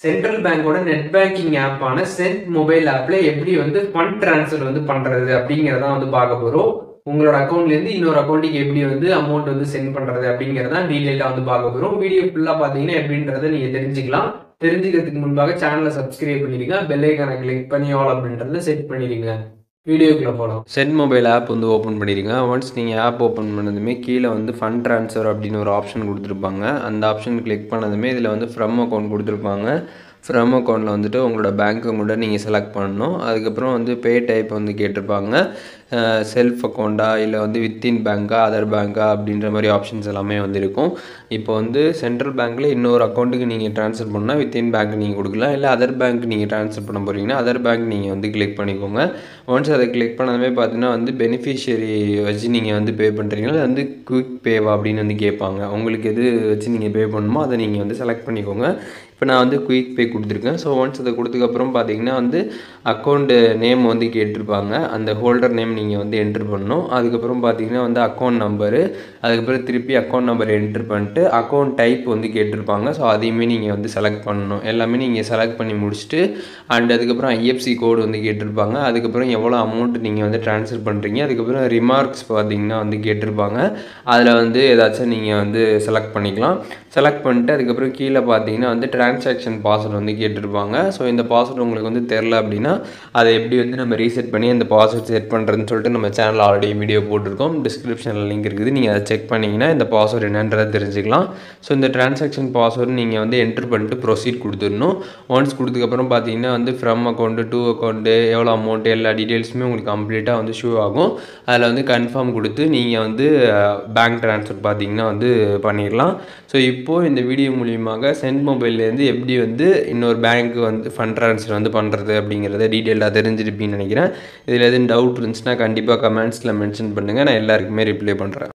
Central பேங்கோட net banking ஆப்பான Cent mobile ஆப்ல எப்படி வந்து ஃபண்ட் ட்ரான்ஸ்ஃபர் வந்து பண்றது அப்படிங்கறத வந்து பார்க்க போறோம். உங்களோட அக்கௌண்ட்ல இருந்து இன்னொரு அக்கௌண்ட்டுக்கு எப்படி வந்து அமௌண்ட் வந்து சென்ட் பண்றது அப்படிங்கறத டீடைலா வந்து பார்க்க போறோம். வீடியோ ஃபுல்லா பாத்தீங்கன்னா எப்படின்றத நீங்க தெரிஞ்சுக்கலாம். தெரிஞ்சுக்கிறதுக்கு முன்பாக சேனலை சப்ஸ்கிரைப் பண்ணிடுங்க, பெல் ஐகானை கிளிக் பண்ணி ஆல் அப்படின்றத செட் பண்ணிடுங்க. வீடியோக்குள்ள போகலாம். சென்ட் மொபைல் ஆப் வந்து ஓப்பன் பண்ணிடுங்க. ஒன்ஸ் நீங்கள் ஆப் ஓப்பன் பண்ணதுமே கீழே வந்து ஃபண்ட் ட்ரான்ஸ்ஃபர் அப்படின்னு ஒரு ஆப்ஷன் கொடுத்துருப்பாங்க. அந்த ஆப்ஷன் கிளிக் பண்ணதுமே இதில் வந்து ஃப்ரம் அக்கௌண்ட் கொடுத்துருப்பாங்க. ஃப்ரம் அக்கௌண்ட்டில் வந்துட்டு உங்களோட பேங்க் அக்கௌண்ட்டை நீங்கள் செலக்ட் பண்ணணும். அதுக்கப்புறம் வந்து பே டைப் வந்து கேட்டிருப்பாங்க. செல்ஃப் அக்கௌண்ட்டா இல்லை வந்து வித்தின் பேங்க்கா அதர் பேங்க்கா அப்படின்ற மாதிரி ஆப்ஷன்ஸ் எல்லாமே வந்து இருக்கும். இப்போ வந்து சென்ட்ரல் பேங்க்கில் இன்னொரு அக்கௌண்ட்டுக்கு நீங்கள் ட்ரான்ஸ்ஃபர் பண்ணால் வித்தின் பேங்க் நீங்கள் கொடுக்கலாம். இல்லை அதர் பேங்க் நீங்கள் ட்ரான்ஸ்ஃபர் பண்ண போகிறீங்கன்னா அதர் பேங்க் நீங்கள் வந்து கிளிக் பண்ணிக்கோங்க. ஒன்ஸ் அதை கிளிக் பண்ணதுமே பார்த்தீங்கன்னா வந்து பெனிஃபிஷியரி வச்சு நீங்கள் வந்து பே பண்ணுறீங்களா இல்லை வந்து குயிக் பேவா அப்படின்னு வந்து கேட்பாங்க. உங்களுக்கு எது வச்சு நீங்கள் பே பண்ணணுமோ அதை நீங்கள் வந்து செலக்ட் பண்ணிக்கோங்க. இப்போ நான் வந்து குயிக் பே கொடுத்துருக்கேன். ஸோ ஒன்ஸ் அதை கொடுத்ததுக்கப்புறம் பார்த்தீங்கன்னா வந்து அக்கௌண்ட்டு நேம் வந்து கேட்டிருப்பாங்க. அந்த ஹோல்டர் நேம் நீங்கள் வந்து என்ட்ரு பண்ணணும். அதுக்கப்புறம் பார்த்தீங்கன்னா வந்து அக்கௌண்ட் நம்பரு, அதுக்கப்புறம் திருப்பி அக்கௌண்ட் நம்பர் என்ட்ரு பண்ணிட்டு அக்கௌண்ட் டைப் வந்து கேட்டிருப்பாங்க. ஸோ அதையுமே நீங்கள் வந்து செலக்ட் பண்ணணும். எல்லாமே நீங்கள் செலக்ட் பண்ணி முடிச்சுட்டு அதுக்கப்புறம் ஐஎஃப்சி கோடு வந்து கேட்டிருப்பாங்க. அதுக்கப்புறம் எவ்வளோ அமௌண்ட் நீங்கள் வந்து ட்ரான்ஸ்ஃபர் பண்ணுறீங்க, அதுக்கப்புறம் ரிமார்க்ஸ் பார்த்தீங்கன்னா வந்து கேட்டிருப்பாங்க. அதில் வந்து ஏதாச்சும் நீங்கள் வந்து செலக்ட் பண்ணிக்கலாம். செலக்ட் பண்ணிட்டு அதுக்கப்புறம் கீழே பார்த்தீங்கன்னா வந்து ட்ரான்சாக்ஷன் பாஸ்வேர்டு வந்து கேட்டிருப்பாங்க. ஸோ இந்த பாஸ்வேர்டு உங்களுக்கு வந்து தெரில அப்படின்னா அதை எப்படி வந்து நம்ம ரீசெட் பண்ணி அந்த பாஸ்வேர்ட் செட் பண்ணுறதுன்னு சொல்லிட்டு நம்ம சேனல் ஆல்ரெடி வீடியோ போட்டிருக்கோம். டிஸ்கிரிப்ஷனில் லிங்க் இருக்குது. நீங்கள் அதை செக் பண்ணிங்கன்னா இந்த பாஸ்வேர்டு என்னன்றதை தெரிஞ்சுக்கலாம். ஸோ இந்த ட்ரான்சாக்ஷன் பாஸ்வேர்டு நீங்கள் வந்து என்ட்ரு பண்ணிட்டு ப்ரொசீட் கொடுத்துடணும். ஒன்ஸ் கொடுத்ததுக்கப்புறம் பார்த்தீங்கன்னா வந்து ஃப்ரம் அக்கௌண்ட்டு டு அக்கௌண்ட்டு எவ்வளோ அமௌண்ட் எல்லா டீட்டெயில்ஸுமே உங்களுக்கு கம்ப்ளீட்டாக வந்து ஷோ ஆகும். அதில் வந்து கன்ஃபார்ம் கொடுத்து நீங்கள் வந்து பேங்க் ட்ரான்ஸ்ஃபர் பார்த்தீங்கன்னா வந்து பண்ணிடலாம். ஸோ இப்போது இந்த வீடியோ மூலியமாக சென்ட் மொபைல்லேருந்து எப்படி வந்து இன்னொரு பேங்க்கு வந்து ஃபண்ட் ட்ரான்ஸ்ஃபர் வந்து பண்ணுறது அப்படிங்கிறத டீட்டெயிலாக தெரிஞ்சிருப்பீங்கன்னு நினைக்கிறேன். இதில் எதுவும் டவுட் இருந்துச்சுன்னா கண்டிப்பாக கமெண்ட்ஸில் மென்ஷன் பண்ணுங்கள். நான் எல்லாருக்குமே ரிப்ளை பண்ணுறேன்.